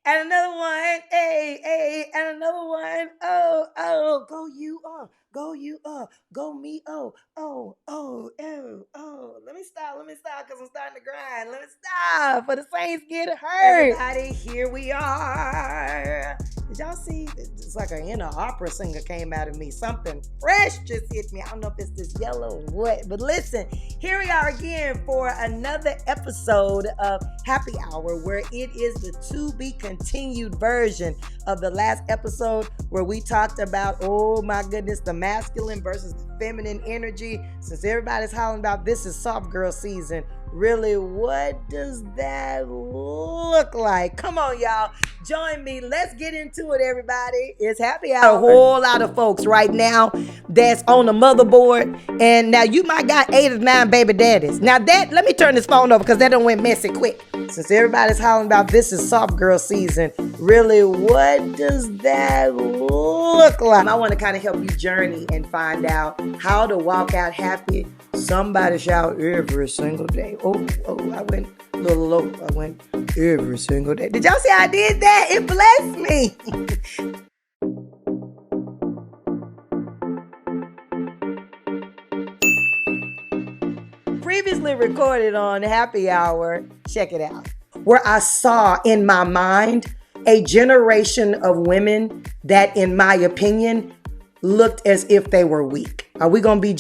And another one, hey, hey, and another one, oh, oh, go you, go you, go me, oh, oh, oh, oh, oh. Let me stop, because I'm starting to grind. Let me stop, for the Saints get hurt. Everybody, here we are. Did y'all see? It's like an inner opera singer came out of me. Something fresh just hit me. I don't know if it's this yellow or what, but listen, here we are again for another episode of Happy Hour, where it is the to be continued version of the last episode where we talked about, oh my goodness, the masculine versus the feminine energy. Since everybody's hollering about this is soft girl season, really, what does that look like? Come on, y'all. Join me. Let's get into it, everybody. It's Happy Hour. A whole lot of folks right now that's on the motherboard. And now you might got 8 or 9 baby daddies. Now that, let me turn this phone over because that done went messy quick. Since everybody's hollering about this is soft girl season, really, what does that look like? I want to kind of help you journey and find out how to walk out happy. Somebody shout every single day. Oh, I went a little low. I went every single day. Did y'all see I did that? It blessed me. Previously recorded on Happy Hour, check it out, where I saw in my mind a generation of women that, in my opinion, looked as if they were weak. Are we going to be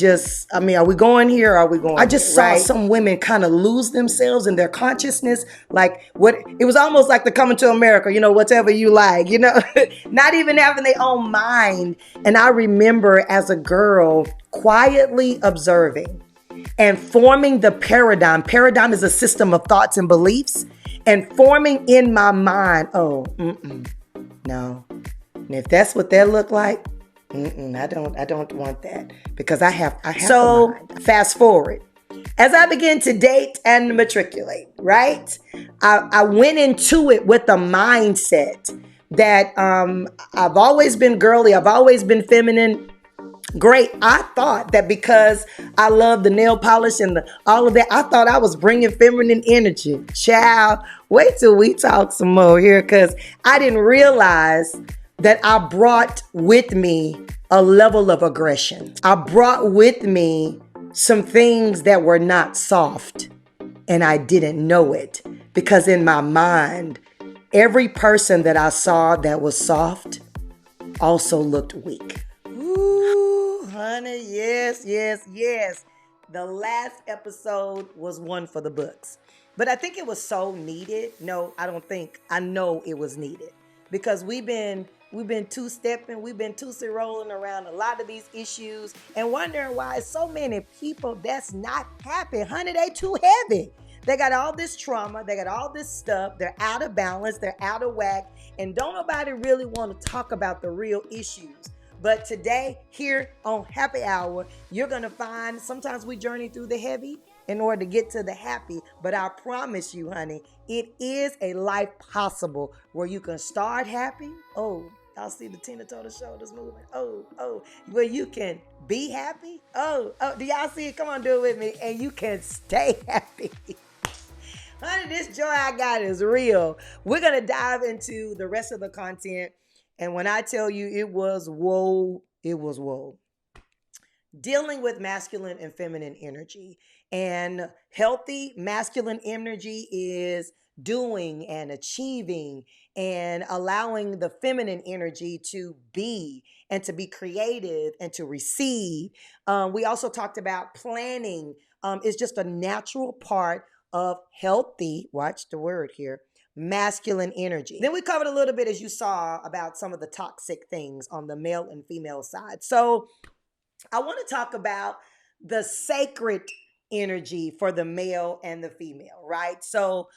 are we going here or are we going I just saw some women kind of lose themselves in their consciousness. Like it was almost like the Coming to America, whatever you like, not even having their own mind. And I remember as a girl quietly observing and forming the paradigm. Paradigm is a system of thoughts and beliefs, and forming in my mind, no. And if that's what that looked like, I don't want that, because I have. So fast forward, as I begin to date and matriculate, right? I went into it with a mindset that I've always been girly, I've always been feminine. Great. I thought that because I love the nail polish and all of that, I thought I was bringing feminine energy. Child, wait till we talk some more here, because I didn't realize that I brought with me a level of aggression. I brought with me some things that were not soft, and I didn't know it, because in my mind, every person that I saw that was soft also looked weak. Ooh, honey, yes. The last episode was one for the books. But I think it was so needed. No, I don't think. I know it was needed, because we've been two-stepping, we've been two-rolling around a lot of these issues and wondering why so many people that's not happy. Honey, they too heavy. They got all this trauma, they got all this stuff, they're out of balance, they're out of whack, and don't nobody really want to talk about the real issues. But today, here on Happy Hour, you're going to find sometimes we journey through the heavy in order to get to the happy. But I promise you, honey, it is a life possible where you can start happy. Oh, y'all see the Tina Turner shoulders moving? Oh, where you can be happy. Oh, do y'all see it? Come on, do it with me. And you can stay happy. Honey, this joy I got is real. We're going to dive into the rest of the content. And when I tell you it was whoa, it was whoa. Dealing with masculine and feminine energy. And healthy masculine energy is doing and achieving and allowing the feminine energy to be and to be creative and to receive. We also talked about planning is just a natural part of healthy, watch the word here, masculine energy. Then we covered a little bit, as you saw, about some of the toxic things on the male and female side. So I want to talk about the sacred energy for the male and the female, right? So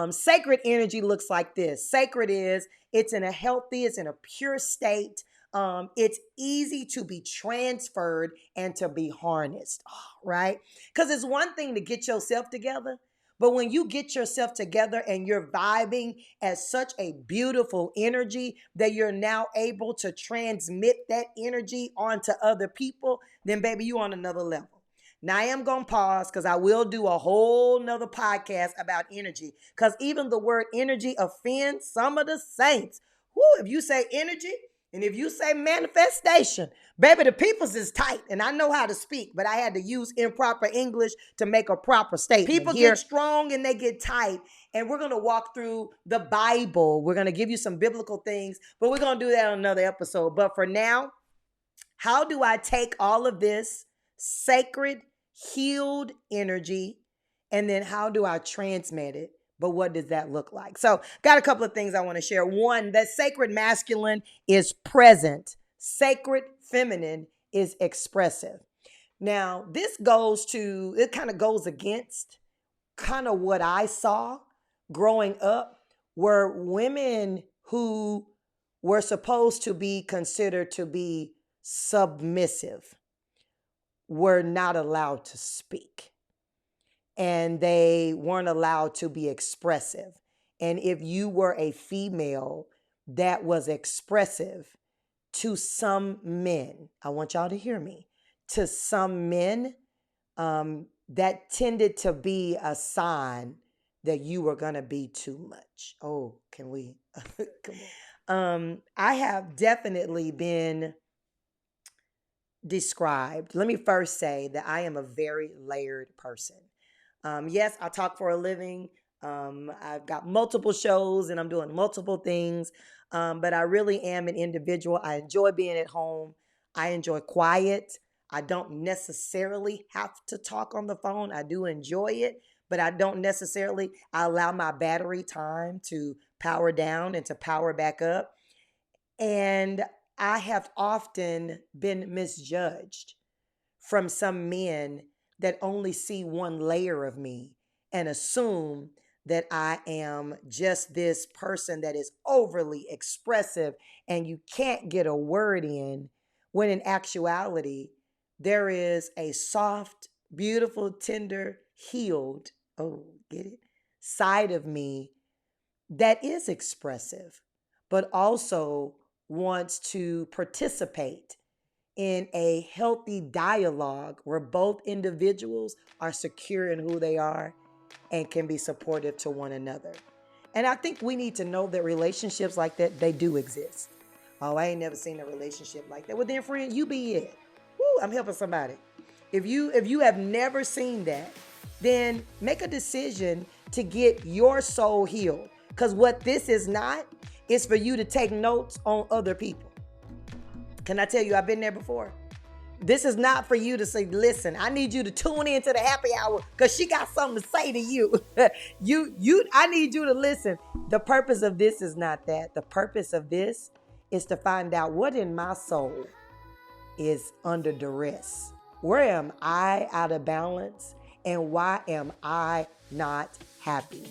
sacred energy looks like this. Sacred is, it's in a pure state. It's easy to be transferred and to be harnessed, right? Because it's one thing to get yourself together, but when you get yourself together and you're vibing as such a beautiful energy that you're now able to transmit that energy onto other people, then baby, you on another level. Now I am going to pause because I will do a whole nother podcast about energy, because even the word energy offends some of the saints. Woo, if you say energy and if you say manifestation, baby, the people's is tight, and I know how to speak, but I had to use improper English to make a proper statement. People get strong and they get tight, and we're going to walk through the Bible. We're going to give you some biblical things, but we're going to do that on another episode. But for now, how do I take all of this sacred, healed energy, and then how do I transmit it? But what does that look like? So got a couple of things I want to share. One, that sacred masculine is present. Sacred feminine is expressive. Now, this kind of goes against kind of what I saw growing up, where women who were supposed to be considered to be submissive were not allowed to speak, and they weren't allowed to be expressive. And if you were a female that was expressive, to some men, I want y'all to hear me, to some men, that tended to be a sign that you were going to be too much. Oh, can we? Come on. I have definitely been described. Let me first say that I am a very layered person. Yes, I talk for a living. I've got multiple shows and I'm doing multiple things. But I really am an individual. I enjoy being at home. I enjoy quiet. I don't necessarily have to talk on the phone. I do enjoy it, but I don't necessarily. I allow my battery time to power down and to power back up. And I have often been misjudged from some men that only see one layer of me and assume that I am just this person that is overly expressive and you can't get a word in, when in actuality, there is a soft, beautiful, tender, healed, get it, side of me that is expressive, but also wants to participate in a healthy dialogue where both individuals are secure in who they are and can be supportive to one another. And I think we need to know that relationships like that, they do exist. Oh, I ain't never seen a relationship like that. Well, then, friend, you be it. Woo, I'm helping somebody. If you have never seen that, then make a decision to get your soul healed. Because what this is not, is for you to take notes on other people. Can I tell you, I've been there before. This is not for you to say, listen, I need you to tune into the happy hour because she got something to say to you. I need you to listen. The purpose of this is not that. The purpose of this is to find out what in my soul is under duress. Where am I out of balance? And why am I not happy?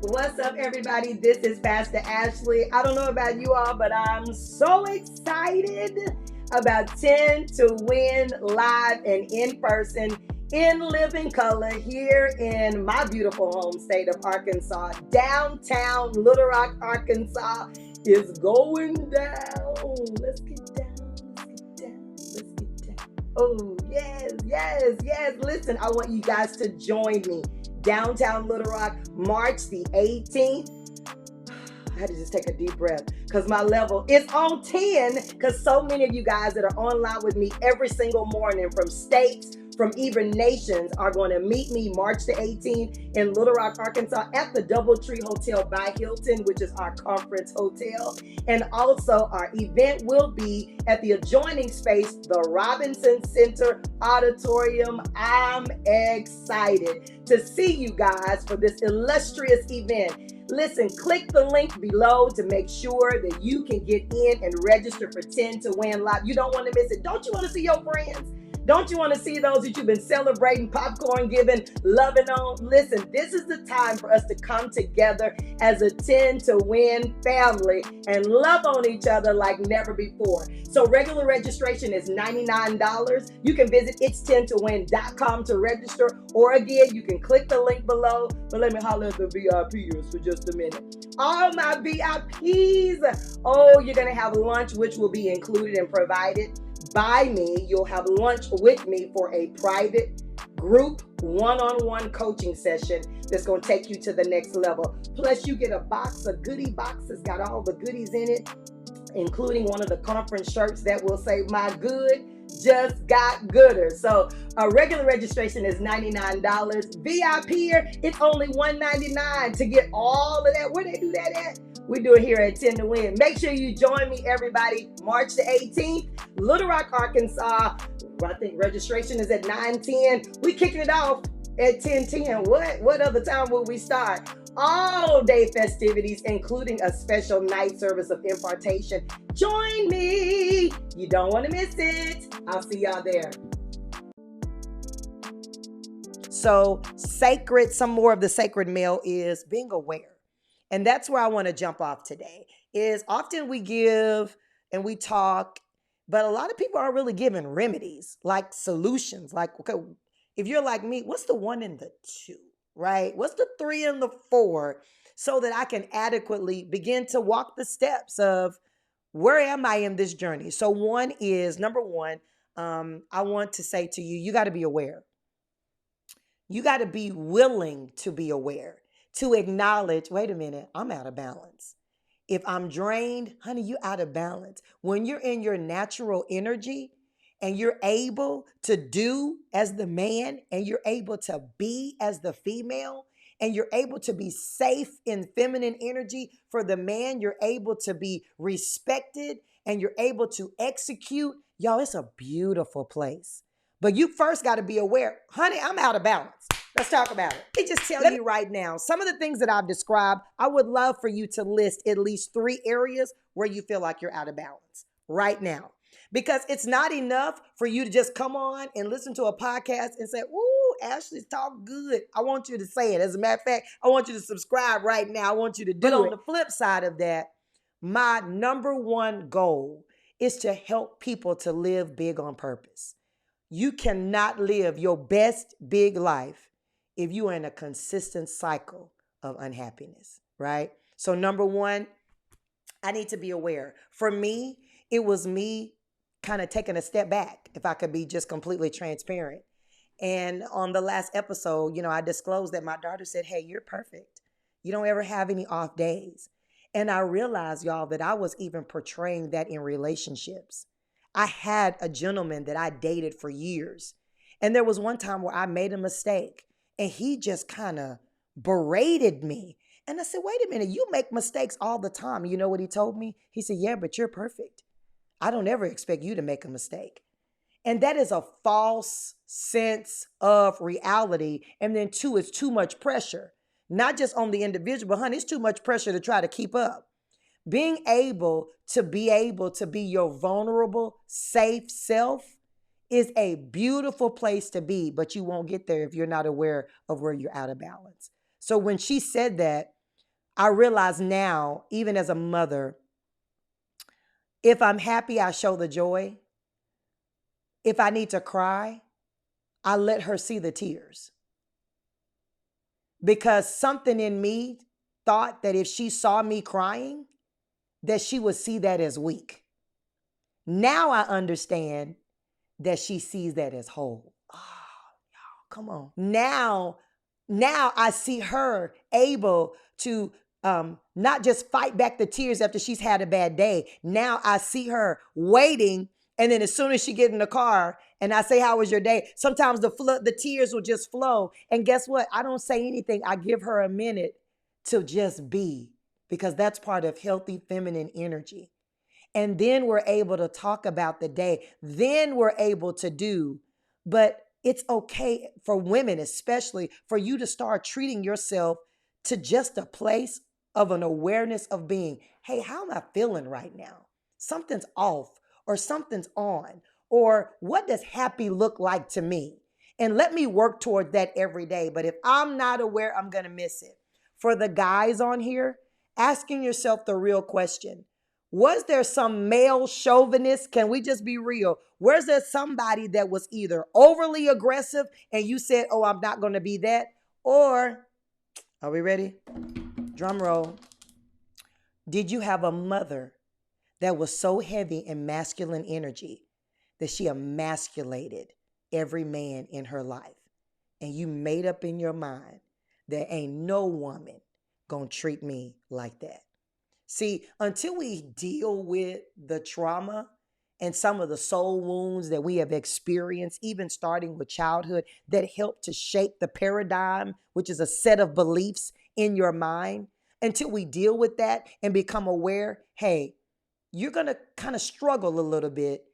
What's up, everybody? This is Pastor Ashley. I don't know about you all, but I'm so excited about 10 to Win live and in person in living color here in my beautiful home state of Arkansas. Downtown Little Rock, Arkansas is going down. Let's get down. Oh, yes. Listen, I want you guys to join me. Downtown Little Rock, March the 18th. I had to just take a deep breath because my level is on 10, because so many of you guys that are online with me every single morning from states, from even nations, are going to meet me March the 18th in Little Rock, Arkansas at the Doubletree Hotel by Hilton, which is our conference hotel. And also our event will be at the adjoining space, the Robinson Center Auditorium. I'm excited to see you guys for this illustrious event. Listen, click the link below to make sure that you can get in and register for 10 to Win Live. You don't want to miss it. Don't you want to see your friends? Don't you want to see those that you've been celebrating, popcorn giving, loving on? Listen, this is the time for us to come together as a 10 to Win family and love on each other like never before. So regular registration is $99. You can visit its10towin.com to register, or again, you can click the link below. But let me holler at the VIPers for just a minute. All my VIPs, you're going to have lunch, which will be included and provided by me. You'll have lunch with me for a private group one-on-one coaching session that's going to take you to the next level. Plus, you get a box, a goodie box that's got all the goodies in it, including one of the conference shirts that will say, "My good just got gooder." So regular registration is $99. VIP here, it's only $199 to get all of that. Where they do that at? We do it here at 10 to Win. Make sure you join me, everybody, March the 18th, Little Rock, Arkansas. I think registration is at 9:10. We kicking it off at 10:10. What other time will we start? All day festivities, including a special night service of impartation. Join me. You don't want to miss it. I'll see y'all there. So some more of the sacred meal is being aware. And that's where I want to jump off today. Is often we give and we talk, but a lot of people aren't really giving remedies, like solutions. Like, okay, if you're like me, what's the 1 and the 2, right? What's the 3 and the 4, so that I can adequately begin to walk the steps of where am I in this journey? So number one, I want to say to you, you got to be aware. You got to be willing to be aware, to acknowledge, wait a minute, I'm out of balance. If I'm drained, honey, you out of balance. When you're in your natural energy and you're able to do as the man and you're able to be as the female and you're able to be safe in feminine energy for the man, you're able to be respected and you're able to execute. Y'all, it's a beautiful place. But you first got to be aware, honey, I'm out of balance. Let's talk about it. Let me just tell you right now, some of the things that I've described, I would love for you to list at least 3 areas where you feel like you're out of balance right now. Because it's not enough for you to just come on and listen to a podcast and say, "Ooh, Ashley's talk good." I want you to say it. As a matter of fact, I want you to subscribe right now. I want you to do it. But on the flip side of that, my number one goal is to help people to live big on purpose. You cannot live your best big life if you are in a consistent cycle of unhappiness, right? So number one, I need to be aware. For me, it was me kind of taking a step back, if I could be just completely transparent. And on the last episode, I disclosed that my daughter said, "Hey, you're perfect. You don't ever have any off days." And I realized, y'all, that I was even portraying that in relationships. I had a gentleman that I dated for years. And there was one time where I made a mistake and he just kind of berated me. And I said, "Wait a minute, you make mistakes all the time." You know what he told me? He said, "Yeah, but you're perfect. I don't ever expect you to make a mistake." And that is a false sense of reality. And then 2, it's too much pressure, not just on the individual, but honey, it's too much pressure to try to keep up. Being able to be your vulnerable, safe self is a beautiful place to be, but you won't get there if you're not aware of where you're out of balance. So when she said that, I realize now, even as a mother, if I'm happy, I show the joy. If I need to cry, I let her see the tears. Because something in me thought that if she saw me crying, that she would see that as weak. Now I understand that she sees that as whole. Oh, y'all, come on. Now I see her able to not just fight back the tears after she's had a bad day. Now I see her waiting, and then as soon as she get in the car and I say, "How was your day?" Sometimes the tears will just flow. And guess what? I don't say anything. I give her a minute to just be, because that's part of healthy feminine energy. And then we're able to talk about the day. Then we're able to do. But it's okay for women, especially, for you to start treating yourself to just a place of an awareness of being, "Hey, how am I feeling right now? Something's off, or something's on, or what does happy look like to me?" And let me work toward that every day. But if I'm not aware, I'm going to miss it. For the guys on here, asking yourself the real question: was there some male chauvinist? Can we just be real? Was there somebody that was either overly aggressive and you said, "Oh, I'm not going to be that"? Or, are we ready? Drum roll. Did you have a mother that was so heavy in masculine energy that she emasculated every man in her life? and you made up in your mind that ain't no woman gonna treat me like that. See, until we deal with the trauma and some of the soul wounds that we have experienced, even starting with childhood, that help to shape the paradigm, which is a set of beliefs in your mind, until we deal with that and become aware, hey, you're going to kind of struggle a little bit.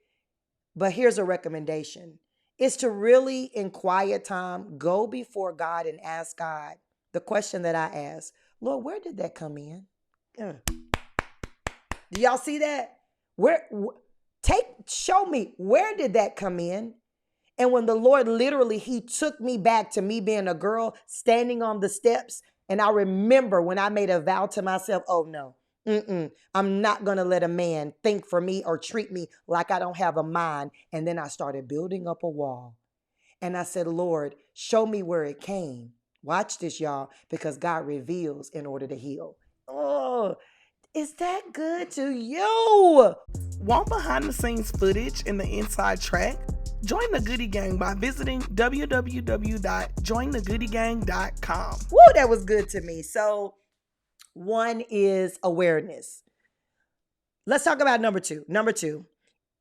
But here's a recommendation. It's to really, in quiet time, go before God and ask God the question that I asked. Lord, where did that come in? Do y'all see that? Show me, where did that come in? And when the Lord literally, he took me back to me being a girl standing on the steps. And I remember when I made a vow to myself, oh no, I'm not going to let a man think for me or treat me like I don't have a mind. And then I started building up a wall. And I said, Lord, show me where it came. Watch this, y'all, because God reveals in order to heal. Oh, is that good to you? Want behind the scenes footage and the inside track? Join the Goodie Gang by visiting www.jointhegoodiegang.com. Woo, that was good to me. So one is awareness. Let's talk about number two. Number two.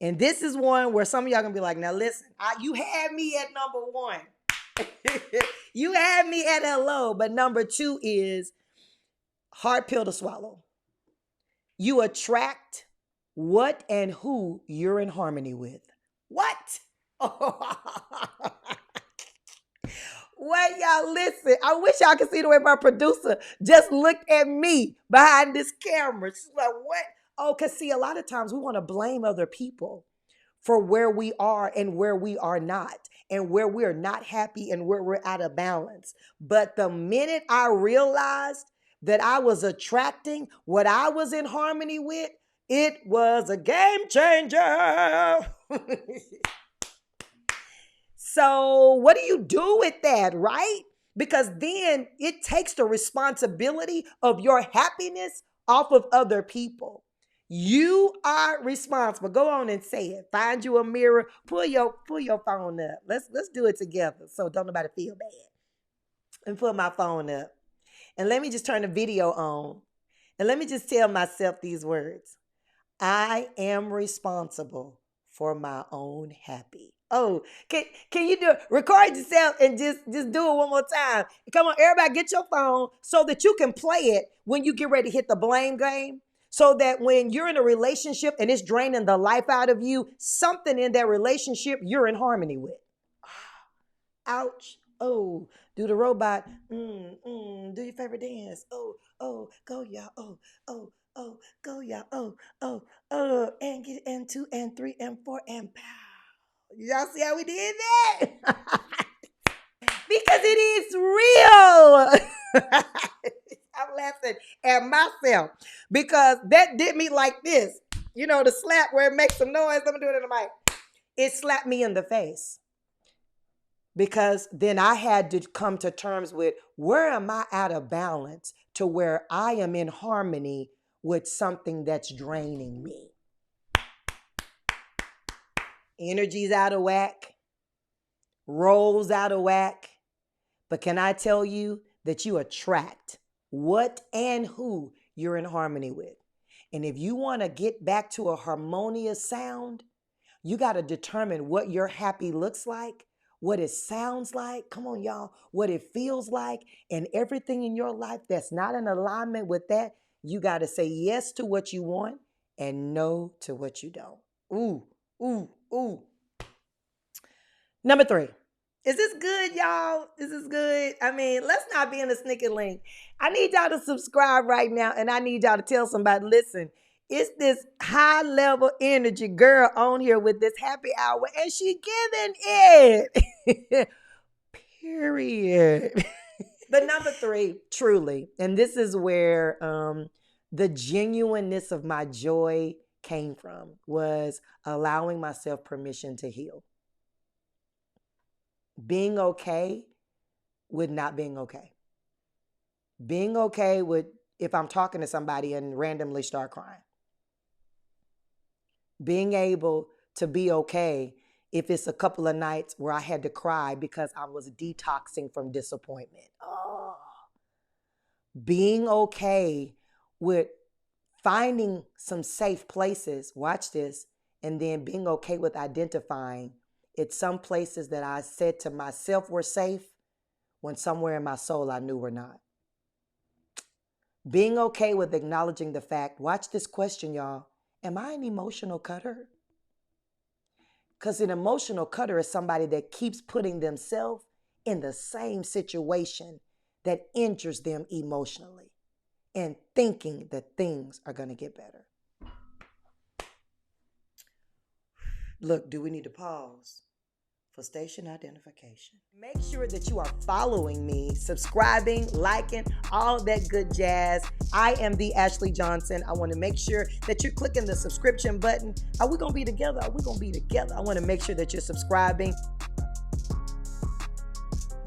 And this is one where some of y'all gonna be like, now listen, you had me at number one. You had me at hello. But number two is hard pill to swallow. You attract what and who you're in harmony with. What? What, y'all, listen. I wish y'all could see the way my producer just looked at me behind this camera. She's like, what? Oh, because see, a lot of times we want to blame other people for where we are and where we are not, and where we're not happy and where we're out of balance. But the minute I realized that I was attracting what I was in harmony with, it was a game changer. So what do you do with that, right? Because then it takes the responsibility of your happiness off of other people. You are responsible. Go on and say it. Find you a mirror. Pull your phone up. Let's do it together so don't nobody feel bad. And put my phone up. And let me just turn the video on. And let me just tell myself these words. I am responsible for my own happy. Oh, can you do it? Record yourself and just do it one more time. Come on, everybody get your phone so that you can play it when you get ready to hit the blame game. So that when you're in a relationship and it's draining the life out of you, something in that relationship you're in harmony with. Ouch. Oh, do the robot. Do your favorite dance. Oh, go y'all. Oh, go y'all. Oh, and get and 2 and 3 and 4 and pow. Y'all see how we did that? Because it is real. I'm laughing at myself because that did me like this. You know, the slap where it makes some noise. Let me do it in the mic. It slapped me in the face. Because then I had to come to terms with, where am I out of balance to where I am in harmony with something that's draining me? Energy's out of whack. Roles out of whack. But can I tell you that you attract what and who you're in harmony with? And if you want to get back to a harmonious sound, you got to determine what your happy looks like, what it sounds like, come on, y'all, what it feels like, and everything in your life that's not in alignment with that, you got to say yes to what you want and no to what you don't. Ooh. Number 3. Is this good, y'all? Is this good? I mean, let's not be in a sneaky link. I need y'all to subscribe right now, and I need y'all to tell somebody, listen, it's this high level energy girl on here with this happy hour, and she giving it. Period. But number 3, truly, and this is where the genuineness of my joy came from, was allowing myself permission to heal. Being okay with not being okay. Being okay with if I'm talking to somebody and randomly start crying. Being able to be okay if it's a couple of nights where I had to cry because I was detoxing from disappointment. Oh, being okay with finding some safe places, watch this, and then being okay with identifying it's some places that I said to myself were safe when somewhere in my soul I knew were not. Being okay with acknowledging the fact, watch this question, y'all. Am I an emotional cutter? Because an emotional cutter is somebody that keeps putting themselves in the same situation that injures them emotionally and thinking that things are going to get better. Look, do we need to pause for station identification? Make sure that you are following me, subscribing, liking, all that good jazz. I am the Ashley Johnson. I want to make sure that you're clicking the subscription button. Are we going to be together? Are we going to be together? I want to make sure that you're subscribing.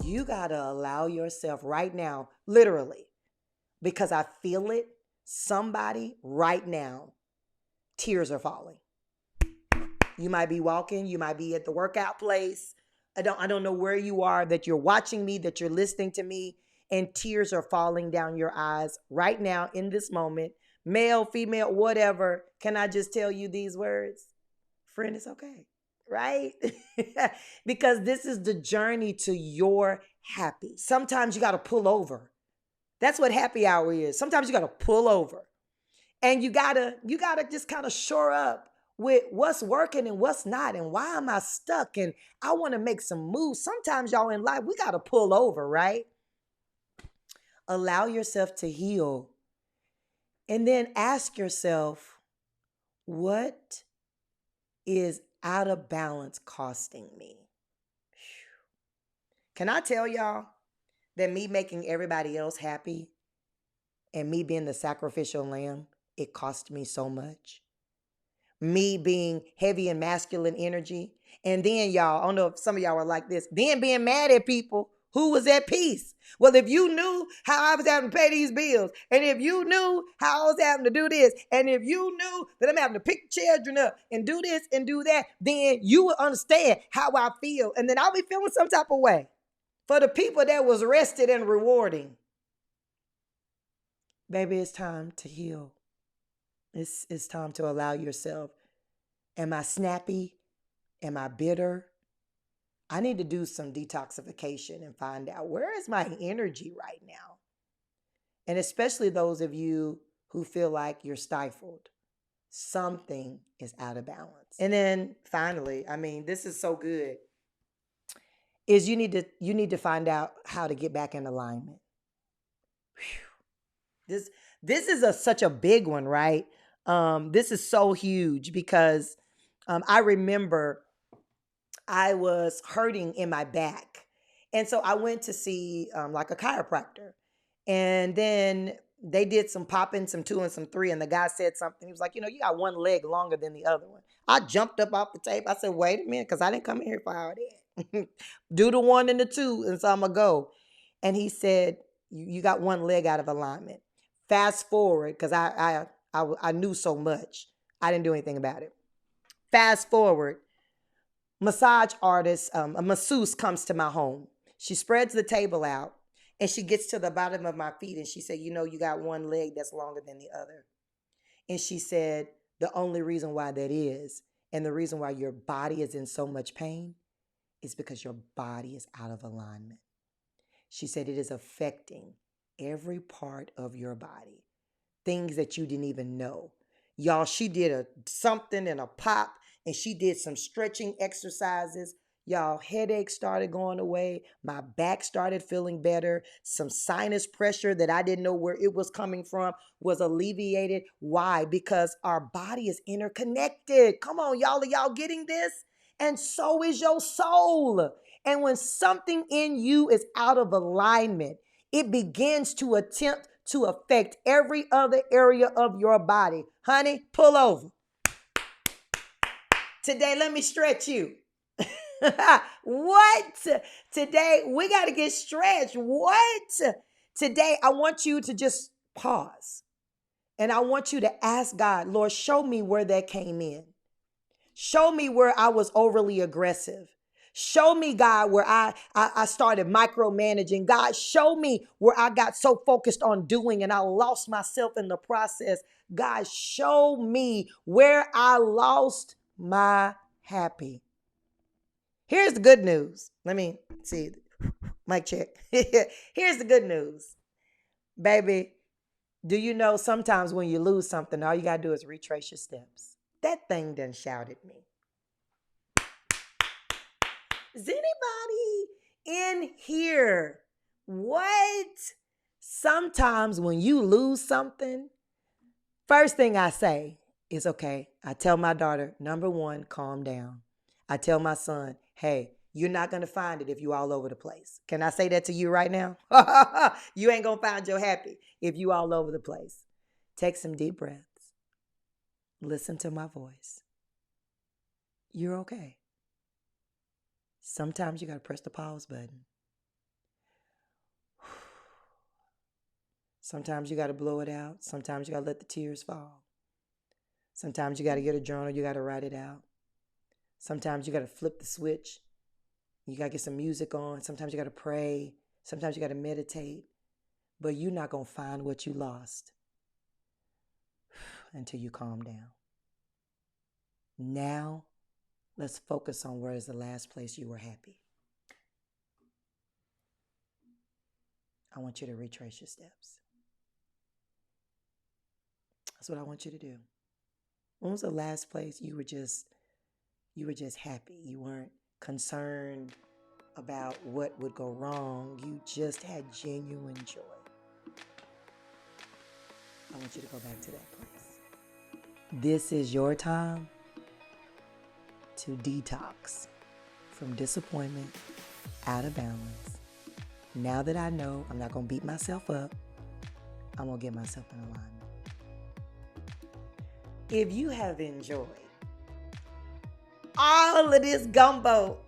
You got to allow yourself right now, literally, because I feel it, somebody right now, tears are falling. You might be walking, you might be at the workout place. I don't know where you are, that you're watching me, that you're listening to me, and tears are falling down your eyes right now in this moment. Male, female, whatever. Can I just tell you these words? Friend, it's okay, right? Because this is the journey to your happy. Sometimes you got to pull over. That's what happy hour is. Sometimes you got to pull over. And you gotta just kind of shore up with what's working and what's not, and why am I stuck, and I want to make some moves. Sometimes, y'all, in life, we got to pull over, right? Allow yourself to heal. And then ask yourself, what is out of balance costing me? Can I tell y'all that me making everybody else happy and me being the sacrificial lamb, it cost me so much? Me being heavy and masculine energy. And then, y'all, I don't know if some of y'all are like this, then being mad at people who was at peace. Well, if you knew how I was having to pay these bills, and if you knew how I was having to do this, and if you knew that I'm having to pick children up and do this and do that, then you would understand how I feel. And then I'll be feeling some type of way. For the people that was rested and rewarding, baby, it's time to heal. It's time to allow yourself. Am I snappy? Am I bitter? I need to do some detoxification and find out, where is my energy right now? And especially those of you who feel like you're stifled. Something is out of balance. And then finally, I mean, this is so good, is you need to find out how to get back in alignment. Whew. This is such a big one, right? This is so huge because I remember I was hurting in my back. And so I went to see like a chiropractor. And then they did some popping, some 2 and some 3. And the guy said something. He was like, you got one leg longer than the other one. I jumped up off the table. I said, wait a minute, because I didn't come in here for all that. Do the 1 and the 2, and so I'm going to go. And he said, you got one leg out of alignment. Fast forward, because I knew so much. I didn't do anything about it. Fast forward, massage artist, a masseuse comes to my home. She spreads the table out, and she gets to the bottom of my feet, and she said, you got one leg that's longer than the other. And she said, the only reason why that is, and the reason why your body is in so much pain, is because your body is out of alignment. She said it is affecting every part of your body, things that you didn't even know. Y'all, she did something and a pop, and she did some stretching exercises. Y'all, headaches started going away. My back started feeling better. Some sinus pressure that I didn't know where it was coming from was alleviated. Why? Because our body is interconnected. Come on, y'all. Are y'all getting this? And so is your soul. And when something in you is out of alignment, it begins to attempt to affect every other area of your body. Honey, pull over. Today, let me stretch you. What? Today, we got to get stretched. What? Today, I want you to just pause. And I want you to ask God, Lord, show me where that came in. Show me where I was overly aggressive. Show me, God, where I started micromanaging. God, show me where I got so focused on doing and I lost myself in the process. God, show me where I lost my happy. Here's the good news. Let me see. Mic check. Here's the good news. Baby, do you know sometimes when you lose something, all you got to do is retrace your steps? That thing done shouted me. Is anybody in here? What? Sometimes when you lose something, first thing I say is, okay, I tell my daughter, number one, calm down. I tell my son, hey, you're not going to find it if you all over the place. Can I say that to you right now? You ain't going to find your happy if you all over the place. Take some deep breaths. Listen to my voice. You're okay. Sometimes you got to press the pause button. Sometimes you got to blow it out. Sometimes you got to let the tears fall. Sometimes you got to get a journal. You got to write it out. Sometimes you got to flip the switch. You got to get some music on. Sometimes you got to pray. Sometimes you got to meditate. But you're not going to find what you lost until you calm down. Now, let's focus on where is the last place you were happy. I want you to retrace your steps. That's what I want you to do. When was the last place you were just happy? You weren't concerned about what would go wrong. You just had genuine joy. I want you to go back to that place. This is your time to detox from disappointment, out of balance. Now that I know I'm not going to beat myself up, I'm going to get myself in alignment. If you have enjoyed all of this gumbo,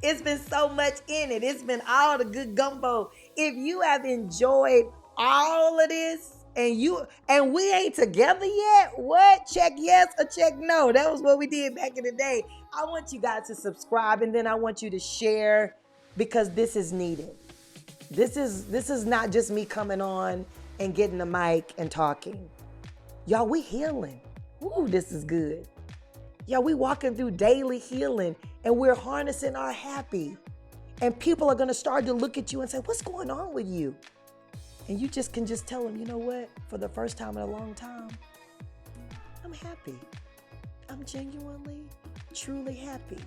it's been so much in it. It's been all the good gumbo. If you have enjoyed all of this and we ain't together yet, what? Check yes or check no. That was what we did back in the day. I want you guys to subscribe and then I want you to share because this is needed. This is not just me coming on and getting the mic and talking. Y'all, we healing. Ooh, this is good. Y'all, we walking through daily healing and we're harnessing our happy. And people are going to start to look at you and say, what's going on with you? And you can tell them, you know what? For the first time in a long time, I'm happy. I'm genuinely, truly happy.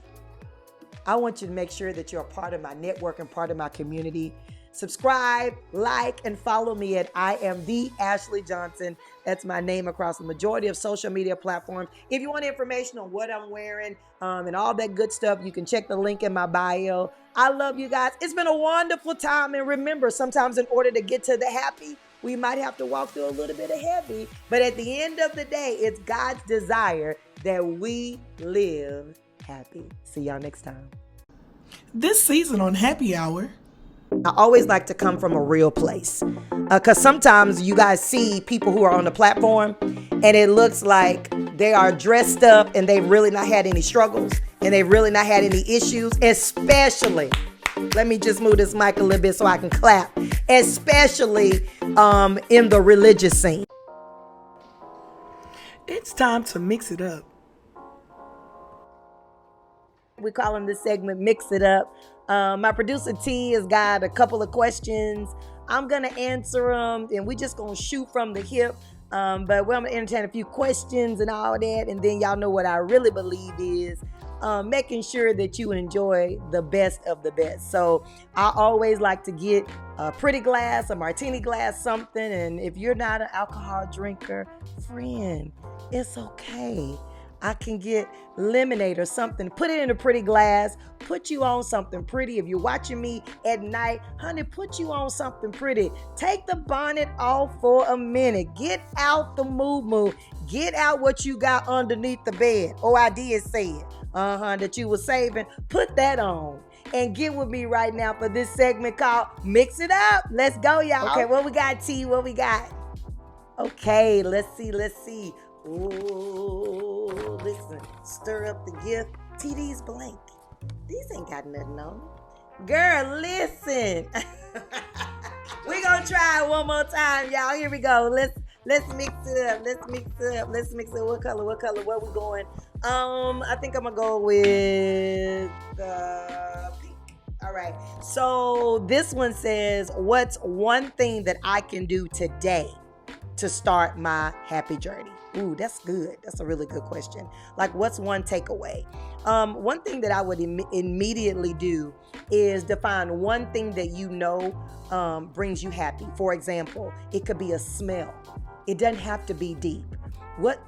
I want you to make sure that you're a part of my network and part of my community. Subscribe, like, and follow me at I am the Ashley Johnson. That's my name across the majority of social media platforms. If you want information on what I'm wearing and all that good stuff, you can check the link in my bio. I love you guys. It's been a wonderful time. And remember, sometimes in order to get to the happy, we might have to walk through a little bit of heavy. But at the end of the day, it's God's desire that we live happy. See y'all next time. This season on Happy Hour, I always like to come from a real place because sometimes you guys see people who are on the platform and it looks like they are dressed up and they've really not had any struggles and they've really not had any issues, especially, let me just move this mic a little bit so I can clap, especially in the religious scene. it's time to mix it up. We're calling this segment Mix It Up. My producer T has got a couple of questions. I'm going to answer them and we're just going to shoot from the hip. But we're going to entertain a few questions and all that. And then y'all know what I really believe is making sure that you enjoy the best of the best. So I always like to get a pretty glass, a martini glass, something. And if you're not an alcohol drinker, friend, it's okay. I can get lemonade or something, put it in a pretty glass, put you on something pretty. If you're watching me at night, honey, put you on something pretty. Take the bonnet off for a minute. Get out the moo-moo. Get out what you got underneath the bed. Oh, I did say it. That you were saving. Put that on. And get with me right now for this segment called Mix It Up. Let's go, y'all. Okay, what we got, T? What we got? Okay, let's see. Ooh, listen, stir up the gift. TD's blank. These ain't got nothing on it. Girl, listen. We gonna try it one more time, y'all. Here we go. Let's mix it up. Let's mix it. What color? Where we going? I think I'm gonna go with pink. All right. So this one says, what's one thing that I can do today to start my happy journey? Ooh, that's good. That's a really good question. Like, what's one takeaway? One thing that I would immediately do is define one thing that you know brings you happy. For example, it could be a smell. It doesn't have to be deep. What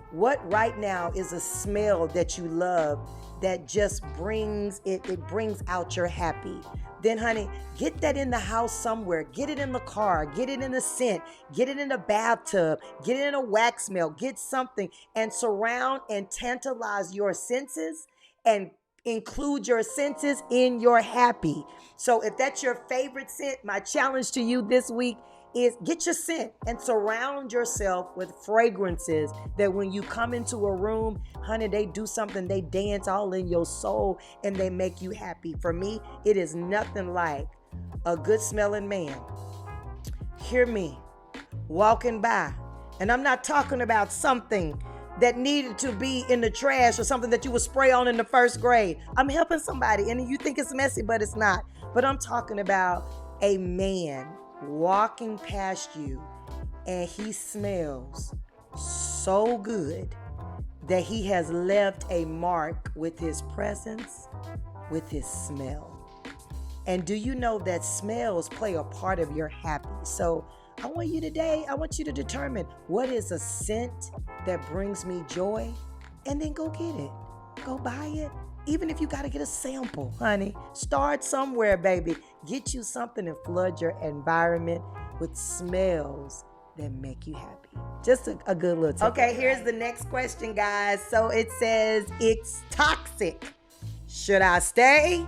right now is a smell that you love that just brings it brings out your happy? Then, honey, get that in the house somewhere. Get it in the car. Get it in the scent. Get it in the bathtub. Get it in a wax melt. Get something and surround and tantalize your senses and include your senses in your happy. So if that's your favorite scent, my challenge to you this week is get your scent and surround yourself with fragrances that when you come into a room, honey, they do something, they dance all in your soul and they make you happy. For me, it is nothing like a good smelling man. Hear me, walking by. And I'm not talking about something that needed to be in the trash or something that you would spray on in the first grade. I'm helping somebody and you think it's messy, but it's not. But I'm talking about a man walking past you and he smells so good that he has left a mark with his presence, with his smell. And do you know that smells play a part of your happy? So I want you to determine what is a scent that brings me joy, and then go get it. Go buy it. Even if you got to get a sample, honey, start somewhere, baby. Get you something and flood your environment with smells that make you happy. Just a good little tip. Okay, here's the next question, guys. So it says, it's toxic. Should I stay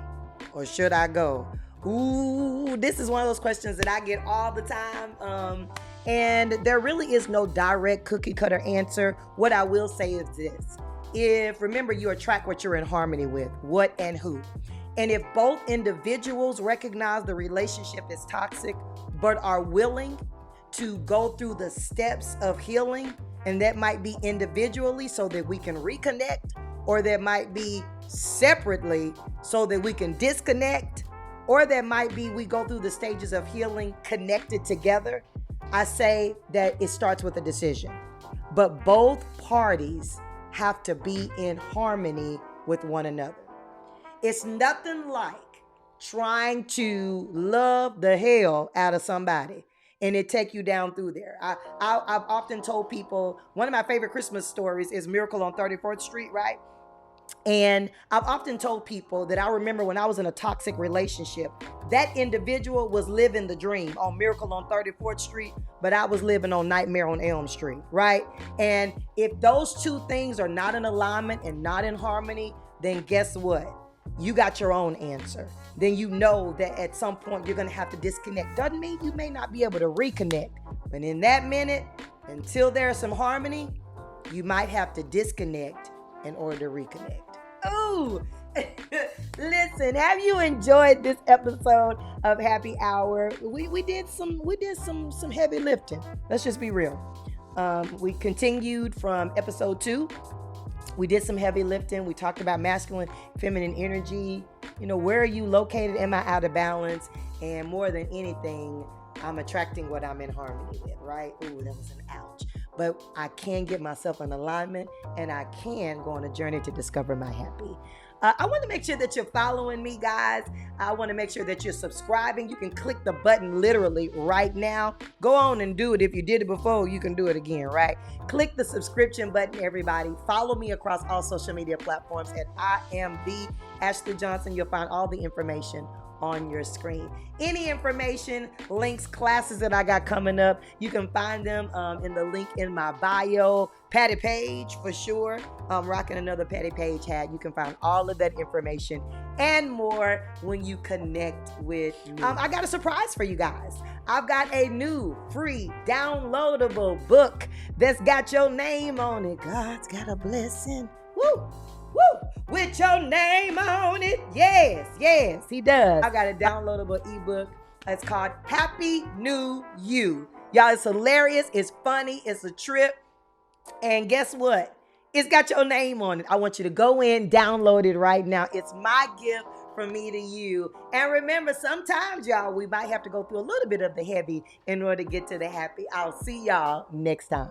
or should I go? Ooh, this is one of those questions that I get all the time. And there really is no direct cookie cutter answer. What I will say is this. Remember, you attract what you're in harmony with, what and who. And if both individuals recognize the relationship is toxic, but are willing to go through the steps of healing, and that might be individually so that we can reconnect, or that might be separately so that we can disconnect, or that might be we go through the stages of healing connected together, I say that it starts with a decision. But both parties have to be in harmony with one another. It's nothing like trying to love the hell out of somebody and it take you down through there. I've often told people, one of my favorite Christmas stories is Miracle on 34th Street, right? And I've often told people that I remember when I was in a toxic relationship, that individual was living the dream on Miracle on 34th Street, but I was living on Nightmare on Elm Street, right? And if those two things are not in alignment and not in harmony, then guess what? You got your own answer. Then you know that at some point you're going to have to disconnect. Doesn't mean you may not be able to reconnect, but in that minute, until there's some harmony, you might have to disconnect in order to reconnect. Ooh, listen, have you enjoyed this episode of Happy Hour? We did some heavy lifting. Let's just be real. We continued from episode 2. We did some heavy lifting. We talked about masculine, feminine energy. You know, where are you located? Am I out of balance? And more than anything, I'm attracting what I'm in harmony with, right? Ooh, that was an ouch. But I can get myself in alignment and I can go on a journey to discover my happy. I want to make sure that you're following me, guys. I want to make sure that you're subscribing. You can click the button literally right now. Go on and do it. If you did it before, you can do it again, right? Click the subscription button, everybody. Follow me across all social media platforms at I am the Ashley Johnson. You'll find all the information on your screen. Any information, links, classes that I got coming up, you can find them in the link in my bio. Pattie Paige, for sure. I'm rocking another Pattie Paige hat. You can find all of that information and more when you connect with me. I got a surprise for you guys. I've got a new free downloadable book that's got your name on it. God's got a blessing. Woo! Woo! Woo! With your name on it. Yes, he does. I got a downloadable ebook. It's called Happy New You. Y'all, it's hilarious. It's funny. It's a trip. And guess what? It's got your name on it. I want you to go in, download it right now. It's my gift from me to you. And remember, sometimes, y'all, we might have to go through a little bit of the heavy in order to get to the happy. I'll see y'all next time.